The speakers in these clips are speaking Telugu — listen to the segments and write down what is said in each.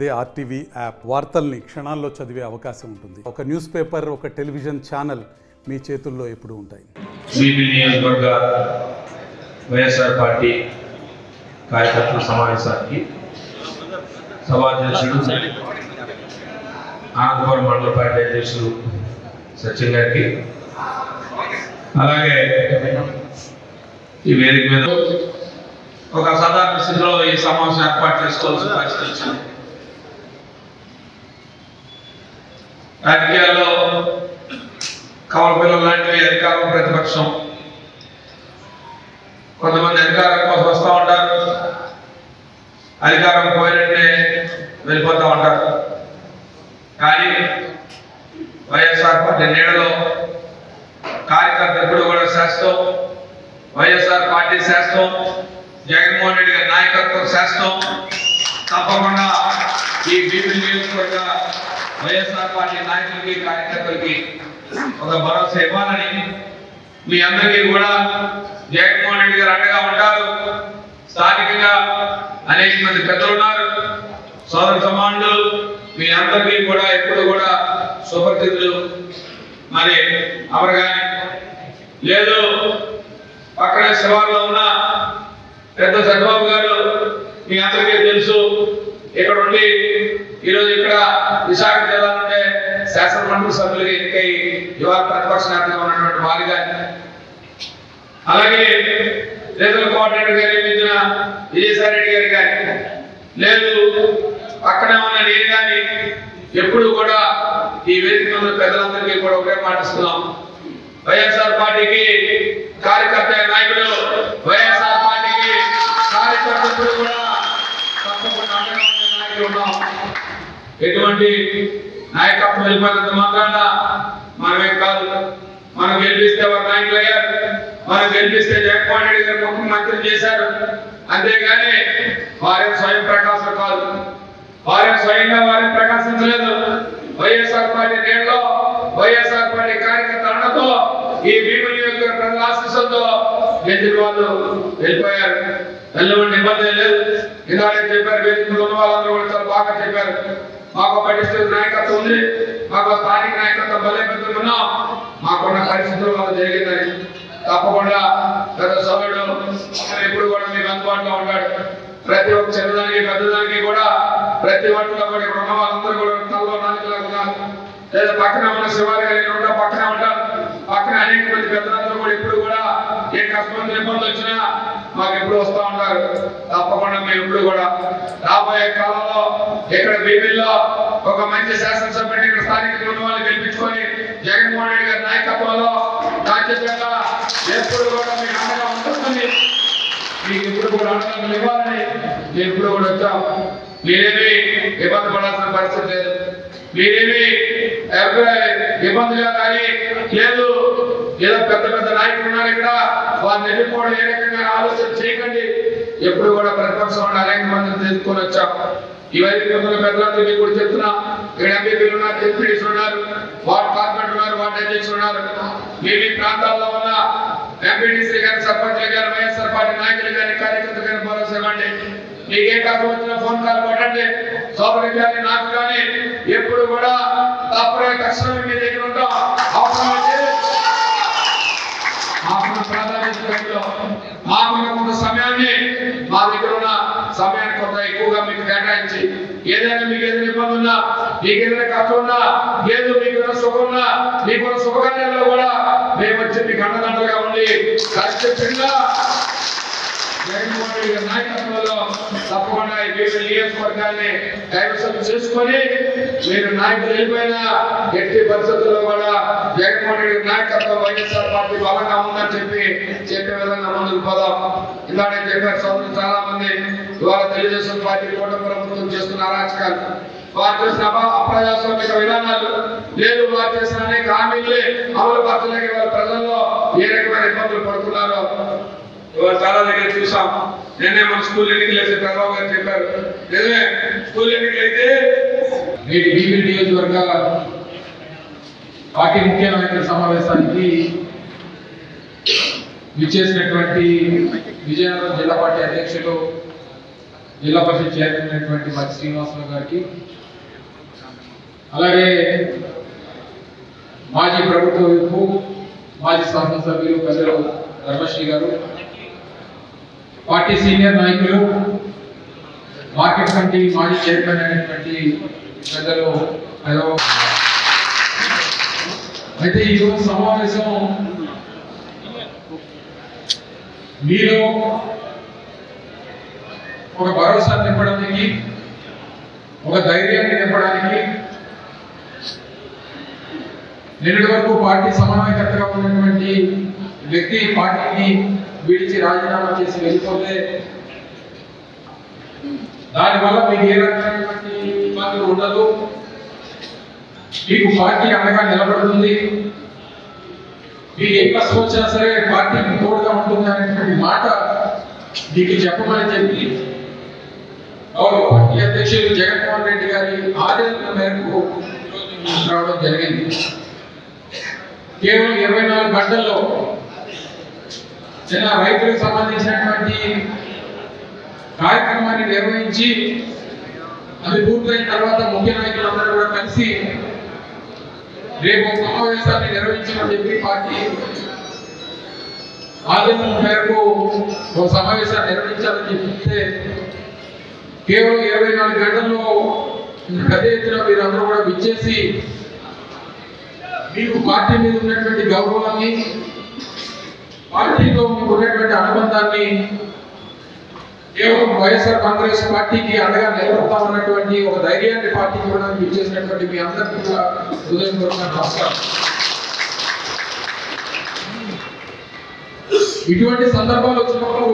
అదే ఆర్టీవీ యాప్ వార్తల్ని క్షణాల్లో చదివే అవకాశం ఉంటుంది. ఒక న్యూస్ పేపర్, ఒక టెలివిజన్ ఛానల్ మీ చేతుల్లో ఎప్పుడూ ఉంటాయి. నియోజకవర్గ వైఎస్ఆర్ పార్టీ కార్యకర్తల సమావేశానికి సభాధ్యక్షుడు ఆనందపురం మండల పార్టీ అధ్యక్షులు సచిన్ గారికి, అలాగే ఈ వేదిక మీద ఒక సాధారణ స్థితిలో ఈ సమావేశం ఏర్పాటు చేసుకోవాల్సిన పరిస్థితి వచ్చింది. రాజకీయాల్లో కమల పిల్లలు లాంటివి అధికారం ప్రతిపక్షం, కొంతమంది అధికారం కోసం వస్తూ ఉంటారు, అధికారం పోయినట్టే వెళ్ళిపోతూ ఉంటారు. కానీ వైఎస్ఆర్ పార్టీ నీడలో కార్యకర్త ఎప్పుడు కూడా శాశ్వతం, వైఎస్ఆర్ పార్టీ శాశ్వతం, జగన్మోహన్ రెడ్డి గారి నాయకత్వం శాశ్వతం. తప్పకుండా ఈ బీపీ నియోజకవర్గ వైఎస్ఆర్ పార్టీ నాయకులకి కార్యకర్తలకి ఒక భరోసా ఇవ్వాలని మీ అందరికీ కూడా జగన్మోహన్ రెడ్డి గారు అండగా ఉంటారు. స్థానికంగా అనేక మంది పెద్దలు ఉన్నారు, సోదర సమానులు, మీ అందరికీ కూడా ఎప్పుడు కూడా శుభతిథులు. మరి అవరగాని లేదు, పక్కనే శివారులో ఉన్న పెద్ద చంద్రబాబు గారు మీ అందరికీ తెలుసు. ఇక్కడ ఉండి ఈరోజు ఇక్కడ విశాఖ జిల్లా నుండే శాసనమండలి సభ్యులుగా ఎన్నికై ఇవాళ ప్రతిపక్ష నేతగా ఉన్నటువంటి వారి కానీ, అలాగే రీజనల్ కోఆర్డినేటర్ గారు నియమించిన విజయసాయి రెడ్డి గారు కానీ, లేదు పక్కనే ఉన్న నేను కానీ ఎప్పుడు కూడా ఈ వేదిక ఉన్న పెద్దలందరికీ కూడా ఒకే మాటిస్తున్నాం. వైఎస్ఆర్ పార్టీకి కార్యకర్త నాయకుడు, వైఎస్ఆర్ పార్టీకి కార్యకర్తలు కూడా తప్పకుండా అండగా ఉండే నాయకులు ఉన్నాం. ఎటువంటి నాయకత్వం వెళ్ళిపోయినంత మాత్రాన మనమే కాదు, మనం గెలిపిస్తే వారు నాయకులు అయ్యారు, మనం గెలిపిస్తే జగన్మోహన్ రెడ్డి గారు ముఖ్యమంత్రి చేశారు. అంతేగాని వారేం స్వయం ప్రకాశం కాదు, వారేం స్వయంగా వారిని ప్రకాశించలేదు. వైఎస్ఆర్ పార్టీ నేలలో వైఎస్ఆర్ పార్టీ కార్యకర్త అండతో ఈ బీపీ నియోజకవర్గ ప్రజల ఆశీస్సులతో గెలిచిన వాళ్ళు వెళ్ళిపోయారు. వెళ్ళమంటే ఇబ్బంది లేదు. ఇలాగే చెప్పారు, వేదిక ఉన్న వాళ్ళందరూ కూడా చాలా బాగా చెప్పారు. మాకు పటిష్ట నాయకత్వం ఉంది, మాకు స్థానిక నాయకత్వం బలోపేతం ఉన్నాం, మాకున్న పరిస్థితులు వాళ్ళు జరిగిందని. తప్పకుండా పెద్ద సభ్యుడు ఎప్పుడు కూడా మీకు అందుబాటులో ఉంటాడు. ప్రతి ఒక్క చిన్నదానికి పెద్దదానికి కూడా ప్రతి వాటిలో కూడా ఇక్కడ ఉన్న వాళ్ళందరూ కూడా తలలో నాలుగులా ఉన్నారు. లేదా పక్కన ఉన్న శివారి గారి పక్కన ఉంటారు. పక్కన అనేక మంది పెద్దలందరూ కూడా ఎప్పుడు కూడా ఏ కష్టం ఇబ్బందులు వచ్చినా మాకు ఎప్పుడు వస్తూ ఉంటారు. తప్పకుండా మేము ఎప్పుడు కూడా రాబోయే కాలంలో ఇక్కడ బీబీలో ఒక మంచి శాసనసభ్యుడిని ఇక్కడ స్థానిక ఉన్న వాళ్ళు గెలిపించుకొని జగన్మోహన్ రెడ్డి గారి నాయకత్వంలో ఖచ్చితంగా ఎప్పుడు కూడా మీకు అండగా ఉంటుందని, మీకు ఎప్పుడు కూడా అండగా ఇవ్వాలని మేము ఎప్పుడు కూడా వచ్చాం. మీరేమి ఇబ్బంది పడాల్సిన పరిస్థితి లేదు, మీరేమి ఇబ్బందిగా కానీ లేదు. ఏదో పెద్ద పెద్ద నాయకులు ఉన్నారు ఇక్కడ, వారిని ఎదుర్కోవడం ఏ రకంగా ఆలోచన చేయకండి. ఎప్పుడు కూడా ప్రతిపక్షం అనేక మందిని ఎదుర్కొని వచ్చాం. ఇవైతే పెద్దలందరికీ కూడా చెప్తున్నా, ఇక్కడ ఎంపీలు ఉన్నారు, ఎంపీడీస్ ఉన్నారు, వార్డు కార్పొరేటర్ ఉన్నారు, వార్డు అధ్యక్షులు ఉన్నారు. మీ ప్రాంతాల్లో ఉన్న ఎంపీడీసీ గారి, సర్పంచ్లు గారి, వైఎస్ఆర్ పార్టీ నాయకులు కానీ కార్యకర్తలు కానీ భరోసా ఇవ్వండి. మీకే కష్టం వచ్చిన ఫోన్ కాల్ కొట్టండి. సోదరులు కానీ నాకు కానీ ఎప్పుడు కూడా తప్పని తక్షణమే మీ దగ్గర ఉంటాం. అవసరమైతే మాకున్న ప్రాధాన్యత మాకున్న కొంత సమయాన్ని, మా దగ్గర ఉన్న సమయాన్ని కొంత ఎక్కువగా మీకు కేటాయించి, ఏదైనా మీకు ఏదైనా ఇబ్బంది ఉన్నా, మీకు ఏదైనా కష్టం ఉన్నా, లేదు మీకున్న సుఖం ఉన్నా, మీకున్న శుభకార్యాల్లో కూడా మేము వచ్చి మీకు అండదండలుగా ఉండి ఖచ్చితంగా జగన్మోహన్ రెడ్డి గారి నాయకత్వంలో తప్పకుండా ఈ బీపీ నియోజకవర్గాన్ని కైవసం చేసుకొని మీరు నాయకులు వెళ్ళిపోయినా ఎట్టి పరిస్థితుల్లో కూడా జగన్మోహన్ రెడ్డి నాయకత్వం వైఎస్ఆర్ పార్టీ బలంగా ఉందని చెప్పే విధంగా ముందుకు పోదాం. ఇలానే చెప్పారు సోదరులు చాలా మంది. ఇవాళ తెలుగుదేశం పార్టీ కూటమి ప్రభుత్వం చేస్తున్న అరాచకాలు, వారు చేసిన అప్రజాస్వామిక విధానాలు, లేదు వారు చేసిన అనేక హామీలే అమలు పరచలేక వాళ్ళ ప్రజల్లో ఏ రకమైన ఇబ్బందులు పడుతున్నారో ఇవాళ చాలా దగ్గర చూసాం. నిన్నే మన స్కూల్ ఎన్నికలు వేసే చంద్రబాబు గారు చెప్పారు, నిజమే స్కూల్ ఎన్నికలు అయితే బీపీ నియోజకవర్గ పార్టీ ముఖ్య నాయకుల సమావేశానికి విచ్చేసినటువంటి విజయనగరం జిల్లా పార్టీ అధ్యక్షులు జిల్లా పరిషత్ చైర్మన్ అయినటువంటి మధ్య శ్రీనివాసరావు గారికి, అలాగే మాజీ ప్రభుత్వ విప్పు మాజీ శాసనసభ్యులు పెద్దలు ధర్మశ్రీ గారు, పార్టీ సీనియర్ నాయకులు, మార్కెట్ కమిటీ మాజీ చైర్మన్ అయినటువంటి పెద్దలు అయితే ఈరోజు సమావేశం మీలో ఒక భరోసా నింపడానికి, ఒక ధైర్యాన్ని నింపడానికి, నిన్నటి వరకు పార్టీ సమన్వయకర్తగా ఉన్నటువంటి వ్యక్తి పార్టీని విడిచి రాజీనామా చేసి వెళ్ళిపోతే దానివల్ల మీకు ఏ రకమైనటువంటి ఇబ్బందులు ఉండదు, మీకు పార్టీ అండగా నిలబడుతుంది, మీకు ఏ కష్టం వచ్చినా సరే పార్టీకి తోడుగా ఉంటుంది అనేటువంటి మాట మీకు చెప్పమని చెప్పి గౌరవ పార్టీ అధ్యక్షులు జగన్మోహన్ రెడ్డి గారి ఆదేశాల మేరకు రావడం జరిగింది. కేవలం 24 గంటల్లో చిన్న రైతులకు సంబంధించినటువంటి కార్యక్రమాన్ని నిర్వహించి అది పూర్తయిన తర్వాత ముఖ్య నాయకులందరూ కూడా కలిసి రేపు సమావేశాన్ని నిర్వహించమని చెప్పి పార్టీ ఆదేశం మేరకు ఒక సమావేశాన్ని నిర్వహించాలని చెప్తే కేవలం 24 గంటల్లో పెద్ద ఎత్తున మీరందరూ కూడా విచ్చేసి మీకు పార్టీ మీద ఉన్నటువంటి గౌరవాన్ని, పార్టీతో మీకు ఉన్నటువంటి అనుబంధాన్ని, కేవలం వైఎస్ఆర్ కాంగ్రెస్ పార్టీకి అండగా నిలబడతామన్నటువంటి ఒక ధైర్యాన్ని పార్టీకి ఇవ్వడానికి ఇచ్చేసినటువంటి మీ అందరికీ కూడా హృదయపూర్వక నమస్కారం. ఇటువంటి సందర్భాలు వచ్చినప్పుడు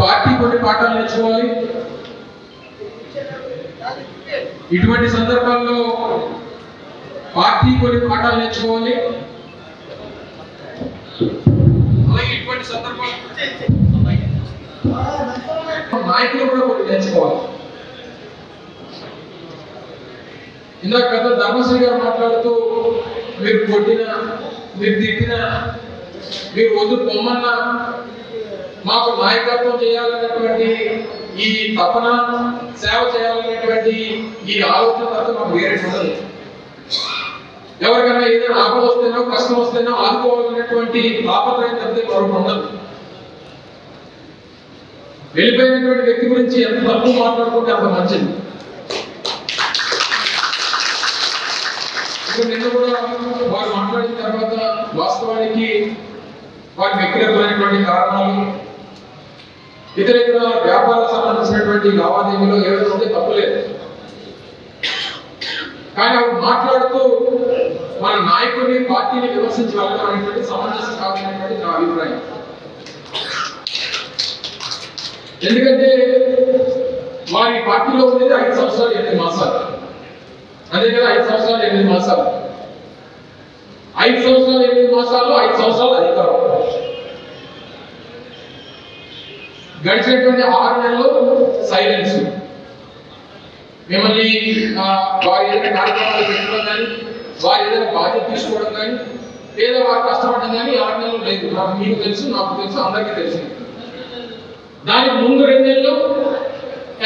పార్టీ కొన్ని పాఠాలు నేర్చుకోవాలి. ఇటువంటి సందర్భాల్లో పార్టీ కొన్ని పాఠాలు నేర్చుకోవాలి. అలాగే ఇటువంటి సందర్భాలు నాయకులు కూడా కొన్ని నేర్చుకోవాలి. ఇందాక పెద్ద ధర్మశ్రీ గారు మాట్లాడుతూ మీరు కొట్టినా, మీరు తిట్టినా, మీరు వద్దు పొమ్మన్నా మాకు నాయకత్వం చేయాలనేటువంటి ఈ తపన, సేవ చేయాలనేటువంటి ఈ ఆలోచన తప్ప మాకు వేరే ఉండదు. ఎవరికైనా ఏదైనా ఆపద వస్తేనో కష్టం వస్తేనో ఆదుకోవాలనేటువంటి తాపత్రయం తప్పితే మరొకటి ఉండదు. వెళ్ళిపోయినటువంటి వ్యక్తి గురించి ఎంత తక్కువ మాట్లాడుకుంటే అంత మంచిది. నిన్న కూడా వారు మాట్లాడిన తర్వాత వాస్తవానికి వారి వ్యక్తిగతమైనటువంటి కారణాలు, ఇతర వ్యాపారాలకు సంబంధించినటువంటి లావాదేవీలో ఏమైనా ఉంటే తప్పులేదు. కానీ అవి మాట్లాడుతూ మన నాయకుడిని, పార్టీని విమర్శించి వెళ్ళడం అనేటువంటి సమంజసం కాదనేటువంటి నా అభిప్రాయం. ఎందుకంటే వారి పార్టీలో ఉండేది 5 సంవత్సరాలు 8 మాసాలు, అదే కదా 5 సంవత్సరాలు 8 మాసాలు. 5 సంవత్సరాలు 8 మాసాల్లో 5 సంవత్సరాలు అధికారం. గడిచినటువంటి 6 నెలలు సైలెన్స్. మిమ్మల్ని వారు ఏదైనా కార్యక్రమాలు పెట్టడం కానీ, వారు ఏదైనా బాధ్యత తీసుకోవడం కానీ, లేదా వారు కష్టపడడం కానీ 6 నెలలు లేదు. మీకు తెలుసు, నాకు తెలుసు, అందరికీ తెలుసు. దానికి ముందు 2 నెలలు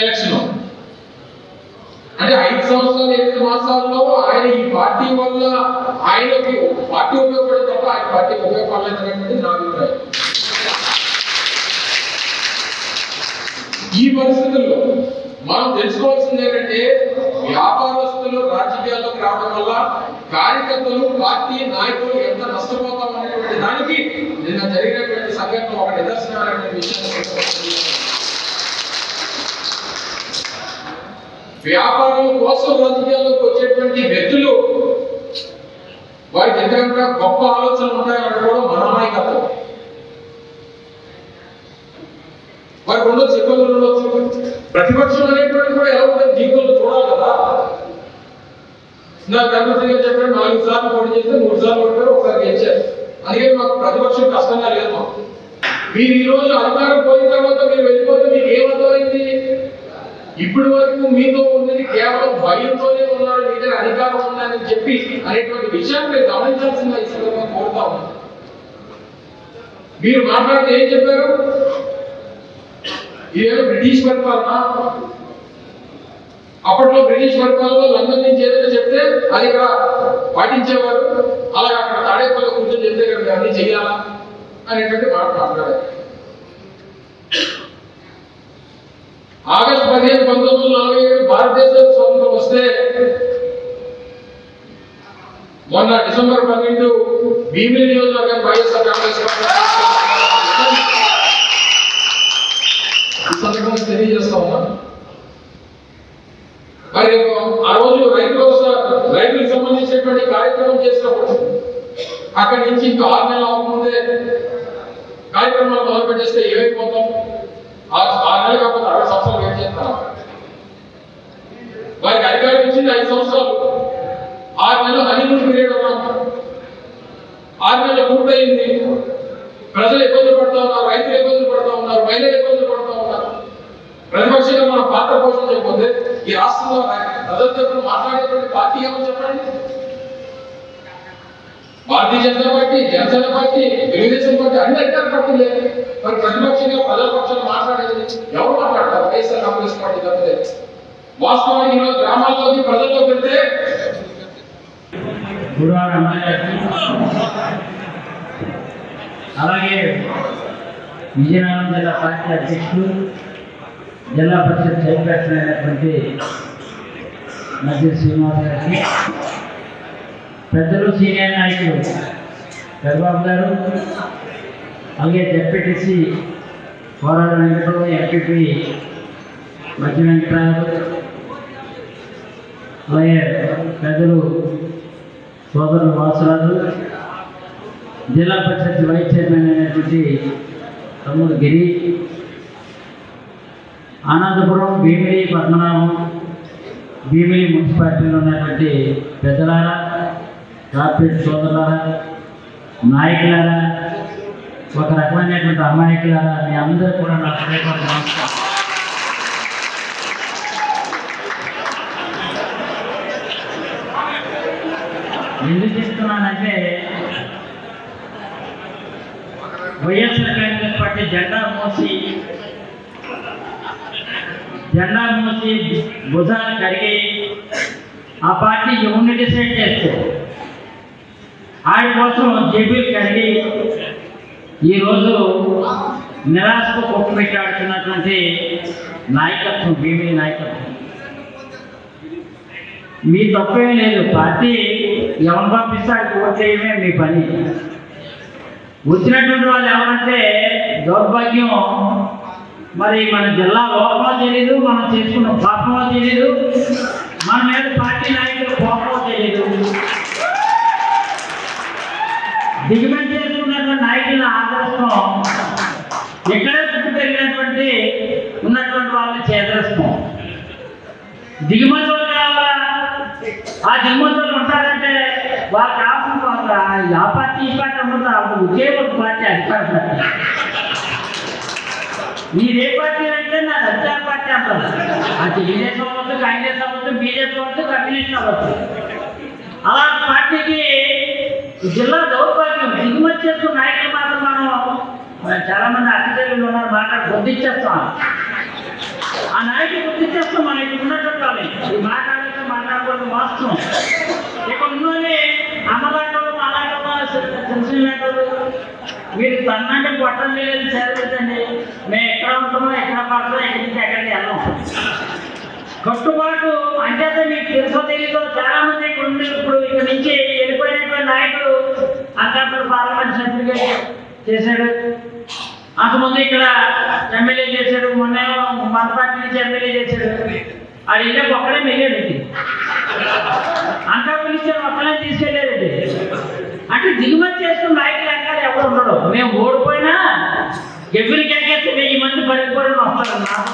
ఎలక్షన్. అంటే 5 సంవత్సరాలు 8 మాసాల్లో ఆయన ఈ పార్టీ వల్ల ఆయనకి పార్టీ ఉపయోగపడే తప్ప ఆయన పార్టీకి ఉపయోగపడలేదనేటువంటి నా అభిప్రాయం. ఈ పరిస్థితుల్లో మనం తెలుసుకోవాల్సింది ఏంటంటే, వ్యాపారస్తులు రాజకీయాల్లోకి రావడం వల్ల కార్యకర్తలు, పార్టీ నాయకులు ఎంత నష్టపోతాం అనేటువంటి దానికి నిన్న జరిగినటువంటి సంఘటన ఒక నిదర్శనమైనటువంటి విషయం. వ్యాపారం కోసం రాజకీయాల్లోకి వచ్చేటువంటి వ్యక్తులు వారికి ఎంతకంటే గొప్ప ఆలోచనలు ఉంటాయని కూడా మన నాయకత్వం. వారికి ఉండొచ్చు, ఇబ్బందులు ఉండొచ్చు. ప్రతిపక్షం అనేటువంటి కూడా ఎలా ఉంటుంది జీవితంలో చూడాలి కదా. నాకు ధర్మశ్రీ గారు చెప్పారు 4 సార్లు పోటీ చేస్తే 3 సార్లు ఓడిపోయారు, ఒకసారి గెలిచారు. అందుకే మాకు ప్రతిపక్షం కష్టంగా లేదు. మాకు మీరు ఈ రోజు అధికారం పోయిన తర్వాత మీరు వెళ్ళిపోతే మీకు ఏమర్థమైంది? ఇప్పటి వరకు మీతో ఉన్నది కేవలం భయంతోనే ఉన్నారు, మీ దగ్గర అధికారం ఉందని చెప్పి అనేటువంటి విషయాన్ని మీరు గమనించాల్సిందిగా ఈ సందర్భంగా కోరుతా ఉన్నాను. మీరు మాట్లాడితే ఏం చెప్పారు? ఇదేదో బ్రిటిష్ పరిపాలన. అప్పట్లో బ్రిటిష్ పరిపాలనలో లండన్ నుంచి ఏదైనా చెప్తే అది ఇక్కడ పాటించేవారు. అలాగే అక్కడ తాడేపల్లి కూర్చొని చెప్తే ఇక్కడ అన్ని చెయ్యాలా అనేటువంటి మాట మాట్లాడారు. ఆగస్టు 15, 1947 భారతదేశానికి స్వతంత్రం వస్తే మొన్న డిసెంబర్ 12 భీమిలి నియోజకవర్గం వైఎస్ఆర్ కాంగ్రెస్ పార్టీ తెలియజేస్తా ఉన్నా. మరి ఆ రోజు రైతులకు సంబంధించినటువంటి కార్యక్రమం చేసినప్పుడు అక్కడి నుంచి ఇంకా 6 నెలలు అవ్వకముందే కార్యక్రమాలు మొదలు పెట్టేస్తే ఏమైపోతాం? 6 నెలలు కాకపోతే 60 సంవత్సరాలు వెయిట్ చేస్తాం. వారికి అధికారం ఇచ్చింది 5 సంవత్సరాలు. 6 నెలలు హనీమూన్ పీరియడ్ ఉన్నాం. 6 నెలలు పూర్తయింది. ప్రజలు ఇబ్బందులు పడుతూ ఉన్నారు, రైతులు ఇబ్బందులు పడుతూ ఉన్నారు, మహిళలు ఇబ్బందులు పడుతూ ఉన్నారు. ప్రతిపక్షంగా మనం పాత్ర పోషించకపోతే ఈ రాష్ట్రంలో ప్రజలతో మాట్లాడేటువంటి పార్టీ ఏమని చెప్పండి? Bharatiya Janata party, Janasena party, Telugudesam party అన్ని అధికార పార్టీ లేదు. మరి ప్రతిపక్షంగా ప్రజల పక్షాలు మాట్లాడేది ఎవరు మాట్లాడతారు? వైఎస్ఆర్ కాంగ్రెస్ పార్టీ తప్పితే. వాస్తవానికి ఈరోజు గ్రామాల్లోకి ప్రజల్లోకి వెళ్తే అలాగే విజయనగరం జిల్లా పార్టీ అధ్యక్షుడు, జిల్లా పరిషత్ చైర్పర్సన్ అయినటువంటి మధ్య శ్రీనివాస్ గారికి, పెద్దలు సీనియర్ నాయకులు చంద్రబాబు గారు, అలాగే జెడ్పీటీసీ పోరాడ వెంకటరావు, ఎంపీపీ మధ్య వెంకటరావు, అలాగే పెద్దలు సోదరులు వాసురాజు, జిల్లా పరిషత్ వైస్ చైర్మన్ అయినటువంటి తమ్ముడు గిరి, అనంతపురం, భీమిలి, పద్మనాభం, భీమిలి మున్సిపాలిటీలో ఉన్నటువంటి పెద్దలారా, కార్పొరేట్ సోదరులారా, నాయకులారా, ఒక రకమైనటువంటి అమాయకులారా, మీ అందరూ కూడా నా హృదయపూర్వక నమస్కారం. ఎందుకు చెప్తున్నానంటే వైఎస్ఆర్ కాంగ్రెస్ పార్టీ జెండా మోసి భుజాలు కరిగి ఆ పార్టీ ఎవరిని డిసైడ్ చేస్తే ఆడి కోసం జేబీలు కరిగి ఈరోజు నిరాశకు కొట్టుపెట్టాడుతున్నటువంటి నాయకత్వం, భీమిలి నాయకత్వం. మీ తప్పేం లేదు. పార్టీ ఎవరు పంపిస్తే ఓట్ చేయడమే మీ పని. వచ్చినటువంటి వాళ్ళు ఎవరంటే దౌర్భాగ్యం, మరి మన జిల్లా లోపమో తెలీదు, మనం చేసుకున్న పాపమో తెలీదు, మన మీద పార్టీ నాయకులు కోపమో తెలీదు. దిగుమతి చేసుకున్నటువంటి నాయకులను ఆదరిస్తాం, ఎక్కడే చుట్టూ పెరిగినటువంటి ఉన్నటువంటి వాళ్ళని చేదరిస్తాం. దిగుమతి కావాలా? ఆ దిగుమతులు ఉంటారంటే వాళ్ళు కాకుండా ఆ పార్టీ ఈ పార్టీ ఉంటారు. అప్పుడు ఒకే ఒక పార్టీ అధికార పార్టీ. మీదే పార్టీ అంటే నాకు అధికార పార్టీ అంటారు. అది తెలుగుదేశం అవ్వచ్చు, కాంగ్రెస్ అవ్వచ్చు, బీజేపీ అవ్వచ్చు, కమ్యూనిస్ట్ అవ్వచ్చు. అలా పార్టీకి జిల్లా దౌర్భాగ్యం. దిగుమతి చేసుకున్న నాయకులు మాత్రం మనం చాలా మంది అతిథులు ఉన్నారు, గుర్తించేస్తాం. ఆ నాయకులు గుర్తించేస్తాం. మన ఇక్కడ ఉన్నటువంటి వాళ్ళు ఈ మాట్లాడకూడదు వాస్తవం. ఇక్కడ ఉన్నోని అమ్మలాటలు, మాలాటలు, తెలిసినట్లు మీరు తన్నంటే పొట్టం లేదు చదివించండి. మేము ఎక్కడ ఉంటామో, ఎక్కడ పడతామో, ఎక్కడి నుంచి ఎక్కడికి వెళ్ళాం. కట్టుబాటు అంటే మీకు తెలుసో తెలీదో చాలా మంది ఇక్కడ ఉంది. ఇప్పుడు ఇక్కడ నుంచి వెళ్ళిపోయినటువంటి నాయకుడు అంతప్పుడు పార్లమెంట్ సభ్యుడిగా చేశాడు, అంతకుముందు ఇక్కడ ఎమ్మెల్యే చేశాడు, మొన్న మన పార్టీ నుంచి ఎమ్మెల్యే చేశాడు. అది ఇళ్ళకి ఒక్కడే మిగిలేదండి. అంతా పిలిచారు, ఒక్కడే తీసుకెళ్ళేదండి. అంటే దిగుమతి చేసుకున్న నాయకులు ఎక్కడ ఎవరు ఉండడు. మేము ఓడిపోయినా ఎవరి కేకేస్తే 1000 మంది పరిపాలన వస్తారు. నాకు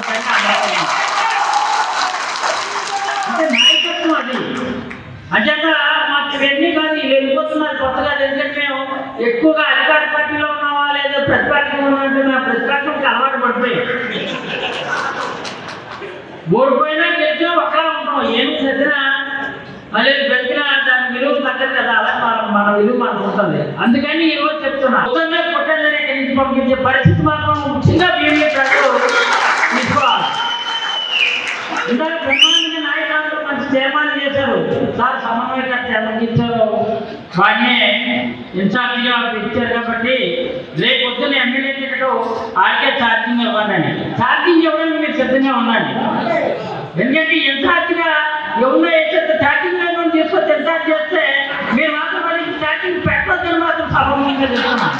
అంటే నాయకత్వం అది. అంచేత మాకు ఇవన్నీ కాదు, వీళ్ళు వెళ్ళిపోతున్నారు కొత్తగా. ఎందుకంటే మేము ఎక్కువగా అధికార పార్టీలో ఉన్నావా లేదా ప్రతిపక్షంలో ఉన్నామంటే మేము ప్రతిపక్షంకి అలవాటు పడిపోయాం. ఓడిపోయినా గెలిచినా ఒకలా ఉంటాం. ఏం చదివినా అదే బ్రతికినా దాని విలువ తగ్గదు కదా. అలా మన విలువ మనకు ఉంటుంది. అందుకని ఈరోజు చెప్తున్నా, పొద్దున్నే పుట్టని నుంచి పంపించే పరిస్థితి మాత్రం ముఖ్యంగా భీమిలి ప్రజలు ఇందాక బ్రహ్మాండంగా నాయకులు మంచి తీర్మానం చేశారు. సార్ సమన్వయకర్త ఎవరికి ఇచ్చారు, వాడిని ఇన్ఛార్జిగా ఇచ్చారు కాబట్టి రేపు పొద్దున్న ఎమ్మెల్యే టికెట్ ఆడికే ఛార్జింగ్ ఇవ్వండి. ఛార్జింగ్ ఇవ్వడానికి మీరు సిద్ధంగా ఉండండి. ఎందుకంటే ఇన్ఛార్జిగా ఎవరో వేసేస్తే ఛార్జింగ్ లేకుండా తీసుకొచ్చి ఇన్ఛార్జ్ చేస్తే మీరు మాత్రం వాడికి ఛార్జింగ్ పెట్టొద్దని మాత్రం సభంగా చెప్తున్నాను.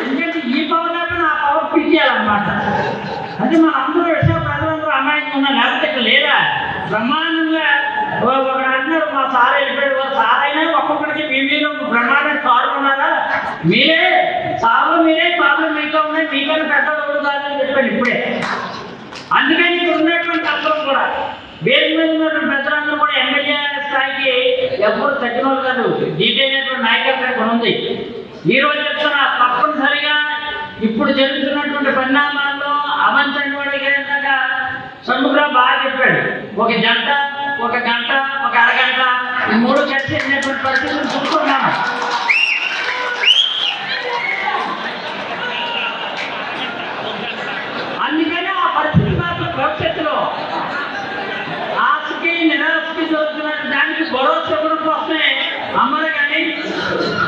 ఎందుకంటే ఈ పవర్ లేకపోతే ఆ పవర్ పిచ్చేయాలన్నమాట. అంటే మన అందరూ విషయం ప్రజలందరూ అమాయకంగా ఉన్నారు. లేకపోతే ఇక్కడ లేదా బ్రహ్మాండంగా ఒకడు అంటున్నారు మా సార్ వెళ్ళిపోయాడు. సార్ అయినా ఒక్కొక్కడికి మీరు బ్రహ్మాండంగా కారు ఉన్నారా, మీరే సార్లు మీరే కార్లు మీతో ఉన్నాయి, మీకైనా పెద్దవాళ్ళు కాదని చెప్పాను ఇప్పుడే. అందుకని ఇక్కడ ఉన్నటువంటి అందరూ కూడా వేరు మీద ఉన్నటువంటి పెద్దలందరూ కూడా ఎమ్మెల్యే స్థాయికి ఎవరు తగ్గిన వాళ్ళు కాదు. డీటెయిల్ నాయకత్వం ఇక్కడ ఉంది. ఈ రోజు చెప్తున్నా తప్పనిసరిగా ఇప్పుడు జరుగుతున్నటువంటి పరిణామాల్లో అవంచండి వాడిగా షణ్ముఖరావు బాగా చెప్పాడు. ఒక గంట, ఒక గంట, ఒక అరగంట, ఈ 3 కలిసి వెళ్ళినటువంటి పరిస్థితులు చూస్తున్నాము. అందుకని ఆ పరిస్థితి మాత్రం భవిష్యత్తులో ఆశకి నిరాశకి జరుగుతున్న దానికి భరోసా ఇవ్వడం కోసమే అమ్మలు కానీ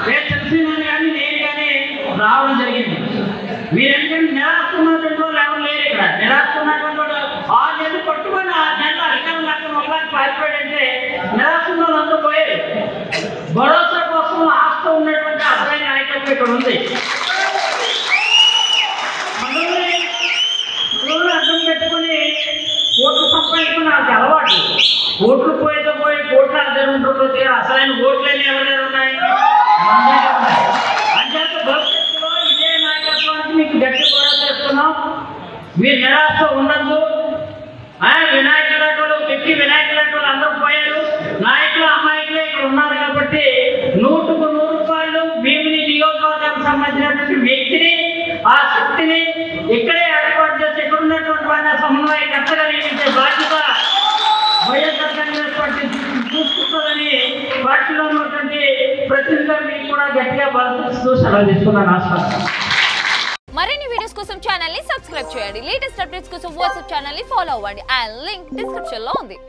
తెలిసిన కానీ నేను కానీ రావడం జరిగింది. మీరు ఎందుకంటే నిరాశ ఉన్నటువంటి వాళ్ళు ఎవరు లేరు ఇక్కడ. నిరాశ ఉన్నటువంటి వాళ్ళు 6 నెలలు పట్టుకొని 6 నెలలు అధికారం లక్షలు ఒకలాంటి పారిపోయాడంటే నిరాశ ఉన్న వాళ్ళు అందరూ పోయారు. భరోసా కోసం ఆస్తి ఉన్నటువంటి అసలైన నాయకత్వం ఇక్కడ ఉంది. అర్థం పెట్టుకుని కోట్లు సంపాదించుకుని వాళ్ళకి అలవాటు. కోట్లు పోయేదో పోయి కోట్లు అర్థం ఉంటుంది. అసలైన ఓట్లన్నీ ఎవరు ఉన్నాయి, అంచేత భవిష్యత్తులో ఇదే నాయకత్వానికి మీకు గట్టి కూడా చేస్తున్నాం. మీరు నిరాశ ఉండద్దు. వినాయకుల వ్యక్తి వినాయకుల అందరూ పోయారు. నాయకులు అమాయకులు ఇక్కడ ఉన్నారు కాబట్టి 100కు 100 రూపాయలు భీమిని నియోజకవర్గానికి సంబంధించినటువంటి వ్యక్తిని, ఆ శక్తిని ఇక్కడే ఏర్పాటు చేసి ఇక్కడ ఉన్నటువంటి వారిని సమన్వయకర్తగా నియమించే బాధ్యత వైఎస్ఆర్ కాంగ్రెస్ పార్టీ చూసుకుంటుందని పార్టీలో ఉన్నటువంటి ప్రతినిధిగా మీకు కూడా గట్టిగా బలపరుస్తూ సెలవు తీసుకున్నాను. ఆస్వాదం. మరిన్ని వీడియోస్ కోసం ఛానల్ ని సబ్స్క్రైబ్ చేయండి. లేటెస్ట్ అప్డేట్స్ కోసం వాట్సాప్ ఛానల్ ని ఫాలో అవ్వండి. ఆ లింక్ డిస్క్రిప్షన్ లో ఉంది.